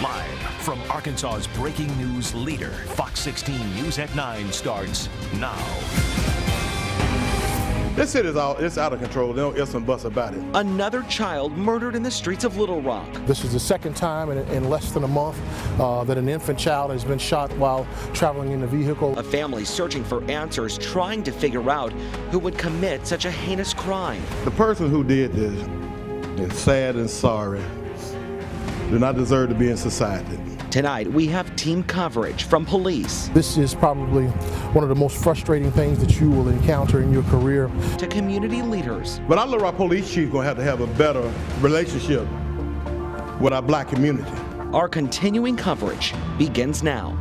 Live from Arkansas's breaking news leader, Fox 16 News at 9 starts now. This city it's out of control. There's no ifs and buts about it. Another child murdered in the streets of Little Rock. This is the second time in less than a month that an infant child has been shot while traveling in a vehicle. A family searching for answers, trying to figure out who would commit such a heinous crime. The person who did this is sad and sorry. Do not deserve to be in society. Tonight, we have team coverage from police. This is probably one of the most frustrating things that you will encounter in your career. To community leaders. But our Little Rock police chief is going to have a better relationship with our black community. Our continuing coverage begins now.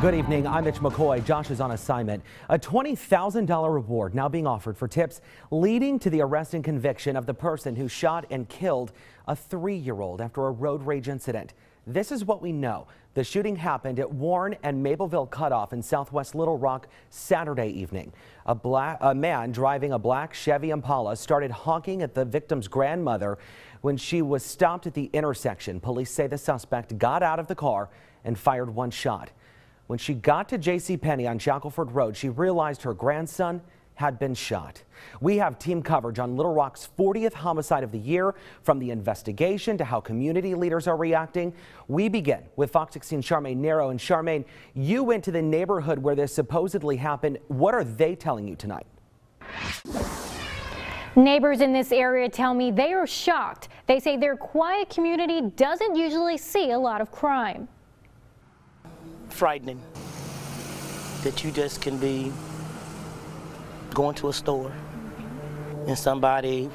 Good evening, I'm Mitch McCoy. Josh is on assignment. A $20,000 reward now being offered for tips leading to the arrest and conviction of the person who shot and killed a 3-year-old after a road rage incident. This is what we know. The shooting happened at Warren and Mapleville Cutoff in southwest Little Rock Saturday evening. A man driving a black Chevy Impala started honking at the victim's grandmother when she was stopped at the intersection. Police say the suspect got out of the car and fired one shot. When she got to JCPenney on Shackelford Road, she realized her grandson had been shot. We have team coverage on Little Rock's 40th homicide of the year, from the investigation to how community leaders are reacting. We begin with Fox 16 Charmaine Nero. And Charmaine, you went to the neighborhood where this supposedly happened. What are they telling you tonight? Neighbors in this area tell me they are shocked. They say their quiet community doesn't usually see a lot of crime. Frightening that you just can be going to a store and somebody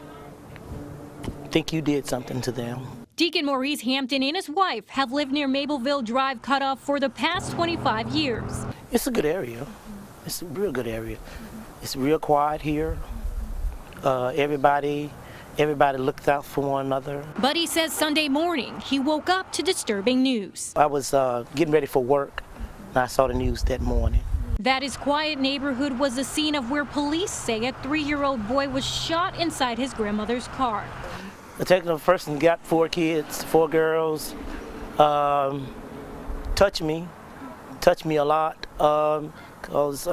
think you did something to them. Deacon Maurice Hampton and his wife have lived near Mapleville Drive Cutoff for the past 25 years. It's a good area. It's a real good area. It's real quiet here. Everybody looks out for one another. But he says Sunday morning he woke up to disturbing news. I was getting ready for work and I saw the news that morning. That his quiet neighborhood was the scene of where police say a 3-year-old boy was shot inside his grandmother's car. The technical person got 4 kids, 4 girls, touched me a lot, because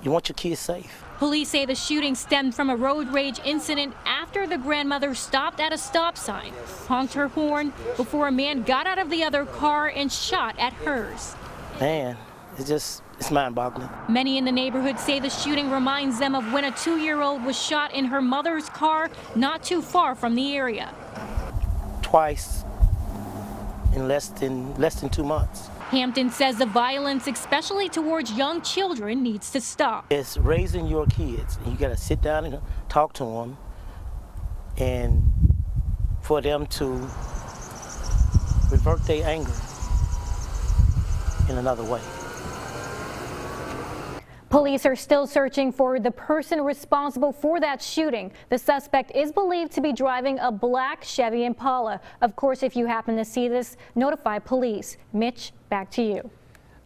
you want your kids safe. Police say the shooting stemmed from a road rage incident after the grandmother stopped at a stop sign, honked her horn before a man got out of the other car and shot at hers. Man, it's mind-boggling. Many in the neighborhood say the shooting reminds them of when a 2-year-old was shot in her mother's car not too far from the area. Twice in less than 2 months. Hampton says the violence, especially towards young children, needs to stop. It's raising your kids. You got to sit down and talk to them, and for them to revert their anger in another way. Police are still searching for the person responsible for that shooting. The suspect is believed to be driving a black Chevy Impala. Of course, if you happen to see this, notify police. Mitch, back to you.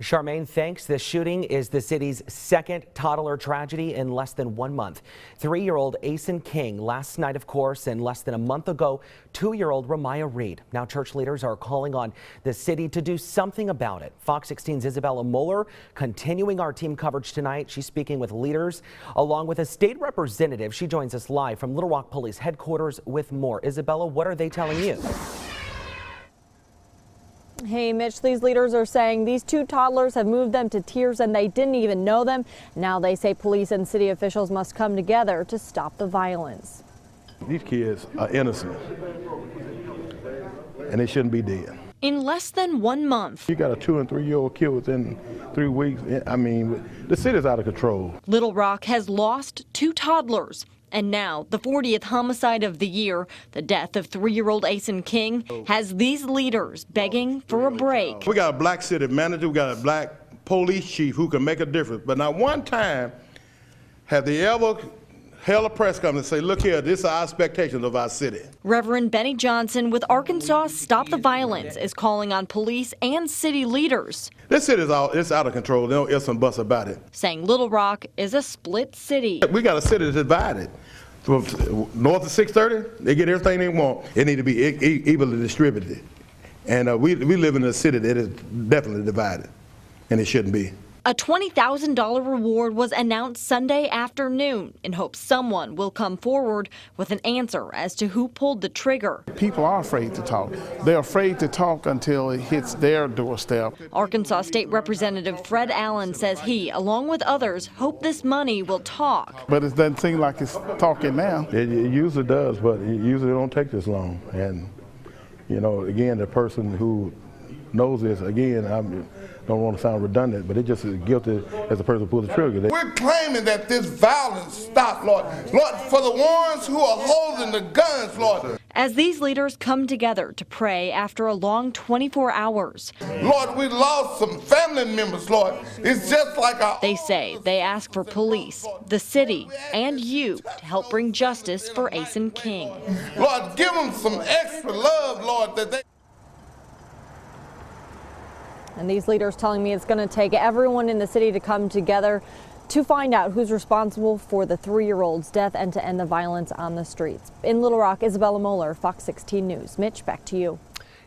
Charmaine, thanks. The shooting is the city's second toddler tragedy in less than 1 month. 3-year-old Asen King last night, of course, and less than a month ago, 2-year-old Ramiah Reed. Now church leaders are calling on the city to do something about it. Fox 16's Isabella Mueller continuing our team coverage tonight. She's speaking with leaders along with a state representative. She joins us live from Little Rock Police headquarters with more. Isabella, what are they telling you? Hey, Mitch, these leaders are saying these 2 toddlers have moved them to tears and they didn't even know them. Now they say police and city officials must come together to stop the violence. These kids are innocent, and they shouldn't be dead. In less than 1 month, You got a 2- and 3-year-old killed within 3 weeks. I mean, the city's out of control. Little Rock has lost 2 toddlers. And now, the 40th homicide of the year, the death of 3-year-old Asen King, has these leaders begging for a break. We got a black city manager, we got a black police chief who can make a difference. But not one time have they ever held a press conference and say, look here, this is our expectations of our city. Reverend Benny Johnson with Arkansas Stop the Violence is calling on police and city leaders. This city it's out of control. There's no ifs and buts about it. Saying Little Rock is a split city. We got a city that's divided. from north of 630, they get everything they want. It need to be evenly distributed. And we live in a city that is definitely divided, and it shouldn't be. A $20,000 reward was announced Sunday afternoon in hopes someone will come forward with an answer as to who pulled the trigger. People are afraid to talk. They're afraid to talk until it hits their doorstep. Arkansas State Representative Fred Allen says he, along with others, hope this money will talk. But it doesn't seem like it's talking now. It usually does, but it usually don't take this long. And, you know, again, the person who knows this, again, I don't want to sound redundant, but it just is guilty as the person who pulled the trigger. We're claiming that this violence stop, Lord. Lord, for the ones who are holding the guns, Lord. As these leaders come together to pray after a long 24 hours. Lord, we lost some family members, Lord. It's just like our... They say they ask for police, the city, and you to help bring justice for Asen King. Lord, give them some extra love, Lord, that they... And these leaders telling me it's going to take everyone in the city to come together to find out who's responsible for the 3-year-old's death and to end the violence on the streets. In Little Rock, Isabella Moeller, Fox 16 News. Mitch, back to you.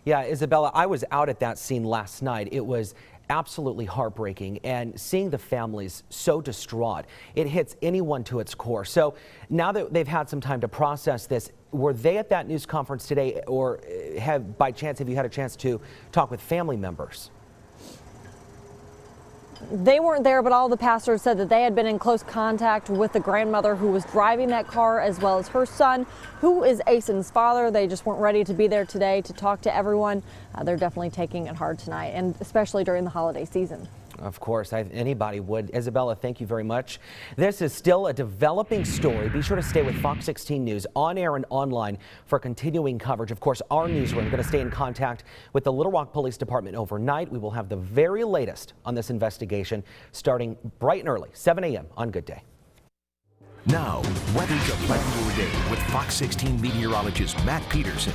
Yeah, Isabella, I was out at that scene last night. It was absolutely heartbreaking, and seeing the families so distraught, it hits anyone to its core. So now that they've had some time to process this, were they at that news conference today, or have you had a chance to talk with family members? They weren't there, but all the pastors said that they had been in close contact with the grandmother who was driving that car, as well as her son, who is Asen's father. They just weren't ready to be there today to talk to everyone. They're definitely taking it hard tonight, and especially during the holiday season. Of course, anybody would. Isabella, thank you very much. This is still a developing story. Be sure to stay with Fox 16 News on air and online for continuing coverage. Of course, our newsroom is going to stay in contact with the Little Rock Police Department overnight. We will have the very latest on this investigation starting bright and early, 7 a.m. on Good Day. Now, weather to plan your day with Fox 16 meteorologist Matt Peterson.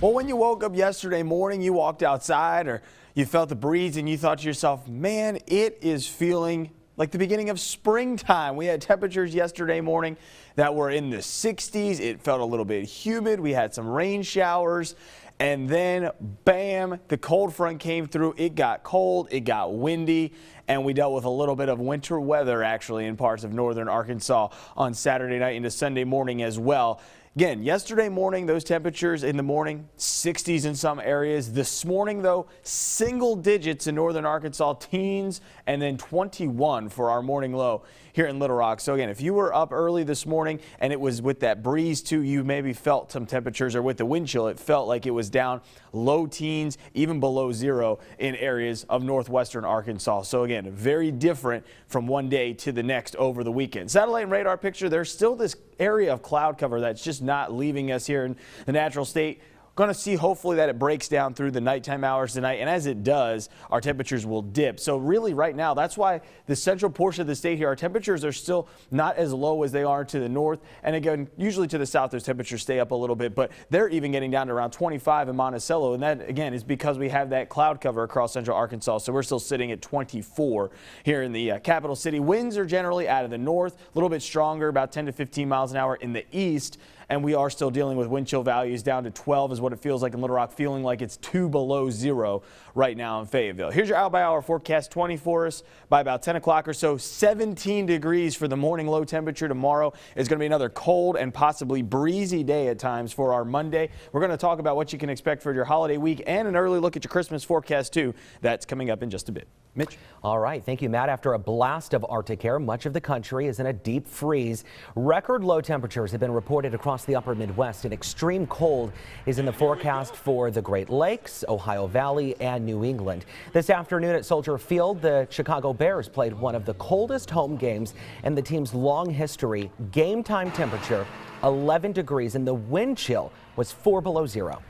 Well, when you woke up yesterday morning, you walked outside or you felt the breeze and you thought to yourself, man, it is feeling like the beginning of springtime. We had temperatures yesterday morning that were in the 60s. It felt a little bit humid. We had some rain showers. And then, bam, the cold front came through. It got cold, it got windy, and we dealt with a little bit of winter weather actually in parts of northern Arkansas on Saturday night into Sunday morning as well. Again, yesterday morning, those temperatures in the morning, 60s in some areas. This morning, though, single digits in northern Arkansas, teens, and then 21 for our morning low here in Little Rock. So again, if you were up early this morning and it was with that breeze too, you maybe felt some temperatures, or with the wind chill, it felt like it was down low teens, even below zero in areas of northwestern Arkansas. So again, very different from one day to the next over the weekend. Satellite and radar picture, there's still this area of cloud cover that's just not leaving us here in the natural state. Going to see hopefully that it breaks down through the nighttime hours tonight, and as it does, our temperatures will dip. So really right now, that's why the central portion of the state here, our temperatures are still not as low as they are to the north, and again, usually to the south, those temperatures stay up a little bit, but they're even getting down to around 25 in Monticello, and that again is because we have that cloud cover across central Arkansas. So we're still sitting at 24 here in the capital city. Winds are generally out of the north, a little bit stronger, about 10 to 15 miles an hour in the east. And we are still dealing with wind chill values down to 12 is what it feels like in Little Rock, feeling like it's 2 below zero right now in Fayetteville. Here's your hour-by-hour forecast. 20 for us by about 10 o'clock or so. 17 degrees for the morning low temperature tomorrow. It's going to be another cold and possibly breezy day at times for our Monday. We're going to talk about what you can expect for your holiday week and an early look at your Christmas forecast too. That's coming up in just a bit. Mitch? All right. Thank you, Matt. After a blast of Arctic air, much of the country is in a deep freeze. Record low temperatures have been reported across the upper Midwest, and extreme cold is in the forecast for the Great Lakes, Ohio Valley, and New England. This afternoon at Soldier Field, the Chicago Bears played one of the coldest home games in the team's long history. Game time temperature 11 degrees, and the wind chill was 4 below zero.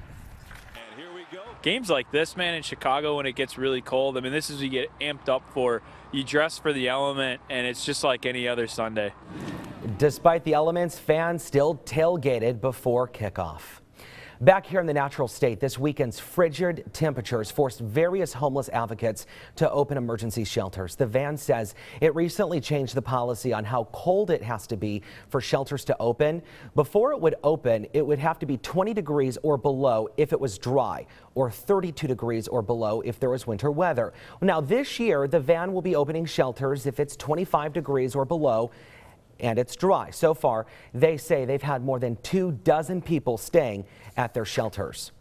Games like this, man, in Chicago when it gets really cold, I mean, this is what you get amped up for. You dress for the element, and it's just like any other Sunday. Despite the elements, fans still tailgated before kickoff. Back here in the natural state, this weekend's frigid temperatures forced various homeless advocates to open emergency shelters. The van says it recently changed the policy on how cold it has to be for shelters to open. Before it would open, it would have to be 20 degrees or below if it was dry, or 32 degrees or below if there was winter weather. Now this year, the van will be opening shelters if it's 25 degrees or below and it's dry. So far, they say they've had more than 24 people staying at their shelters.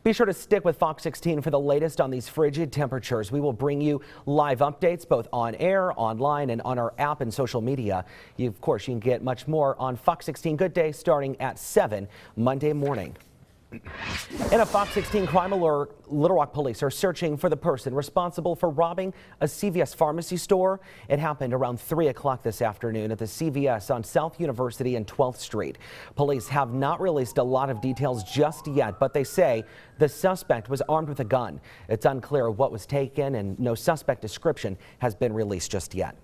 Be sure to stick with Fox 16 for the latest on these frigid temperatures. We will bring you live updates both on air, online, and on our app and social media. Of course, you can get much more on Fox 16 Good Day starting at 7 Monday morning. In a Fox 16 crime alert, Little Rock police are searching for the person responsible for robbing a CVS pharmacy store. It happened around 3 o'clock this afternoon at the CVS on South University and 12th Street. Police have not released a lot of details just yet, but they say the suspect was armed with a gun. It's unclear what was taken, and no suspect description has been released just yet.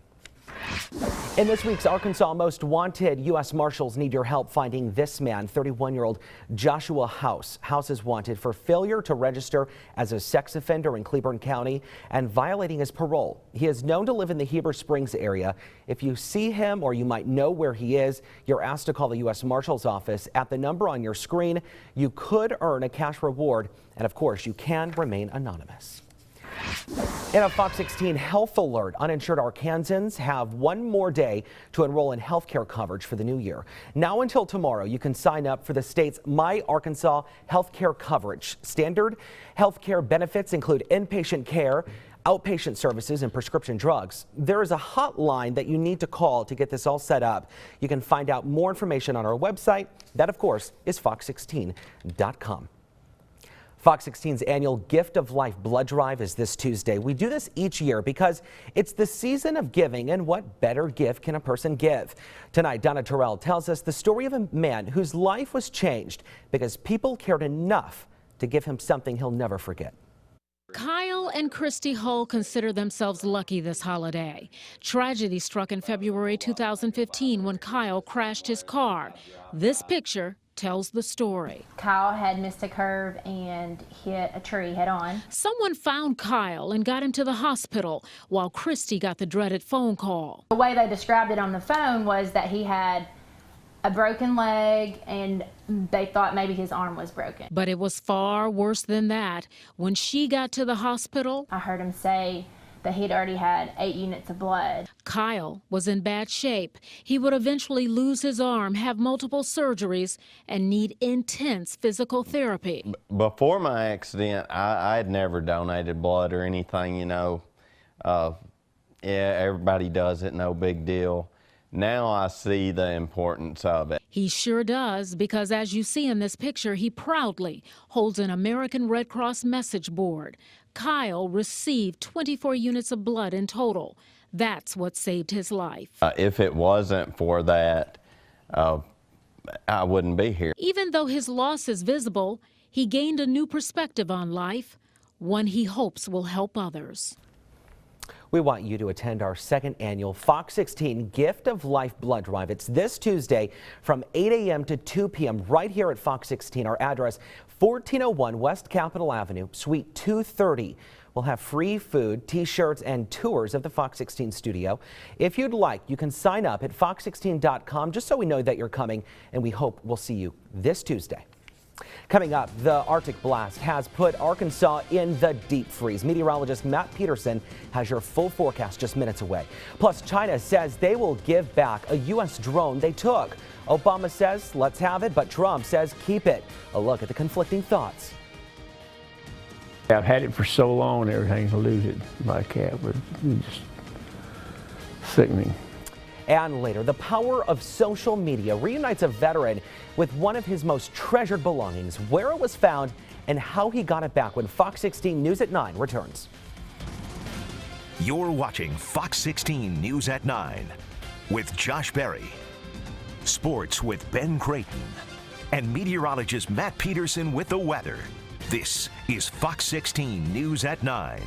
In this week's Arkansas Most Wanted, U.S. Marshals need your help finding this man, 31-year-old Joshua House. House is wanted for failure to register as a sex offender in Cleburne County and violating his parole. He is known to live in the Heber Springs area. If you see him or you might know where he is, you're asked to call the U.S. Marshals office at the number on your screen. You could earn a cash reward, and of course, you can remain anonymous. In a Fox 16 health alert, uninsured Arkansans have one more day to enroll in health care coverage for the new year. Now until tomorrow, you can sign up for the state's My Arkansas health care coverage. Standard health care benefits include inpatient care, outpatient services, and prescription drugs. There is a hotline that you need to call to get this all set up. You can find out more information on our website. That, of course, is fox16.com. Fox 16's annual Gift of Life blood drive is this Tuesday. We do this each year because it's the season of giving, and what better gift can a person give? Tonight, Donna Terrell tells us the story of a man whose life was changed because people cared enough to give him something he'll never forget. Kyle and Christy Hull consider themselves lucky this holiday. Tragedy struck in February 2015 when Kyle crashed his car. This picture tells the story. Kyle had missed a curve and hit a tree head on. Someone found Kyle and got him to the hospital while Christy got the dreaded phone call. The way they described it on the phone was that he had a broken leg and they thought maybe his arm was broken. But it was far worse than that. When she got to the hospital, I heard him say that he'd already had 8 units of blood. Kyle was in bad shape. He would eventually lose his arm, have multiple surgeries, and need intense physical therapy. Before my accident, I had never donated blood or anything, you know. Yeah, everybody does it, no big deal. Now I see the importance of it. He sure does, because as you see in this picture, he proudly holds an American Red Cross message board. Kyle received 24 units of blood in total. That's what saved his life. If it wasn't for that, I wouldn't be here. Even though his loss is visible, he gained a new perspective on life, one he hopes will help others. We want you to attend our second annual Fox 16 Gift of Life blood drive. It's this Tuesday from 8 a.m. to 2 p.m. right here at Fox 16. Our address, 1401 West Capitol Avenue, Suite 230. We'll have free food, t-shirts, and tours of the Fox 16 studio. If you'd like, you can sign up at fox16.com just so we know that you're coming, and we hope we'll see you this Tuesday. Coming up, the Arctic blast has put Arkansas in the deep freeze. Meteorologist Matt Peterson has your full forecast just minutes away. Plus, China says they will give back a U.S. drone they took. Obama says let's have it, but Trump says keep it. A look at the conflicting thoughts. I've had it for so long and everything, to lose it like that was just sickening. And later, the power of social media reunites a veteran with one of his most treasured belongings, where it was found, and how he got it back when Fox 16 News at 9 returns. You're watching Fox 16 News at 9 with Josh Berry, sports with Ben Creighton, and meteorologist Matt Peterson with the weather. This is Fox 16 News at 9.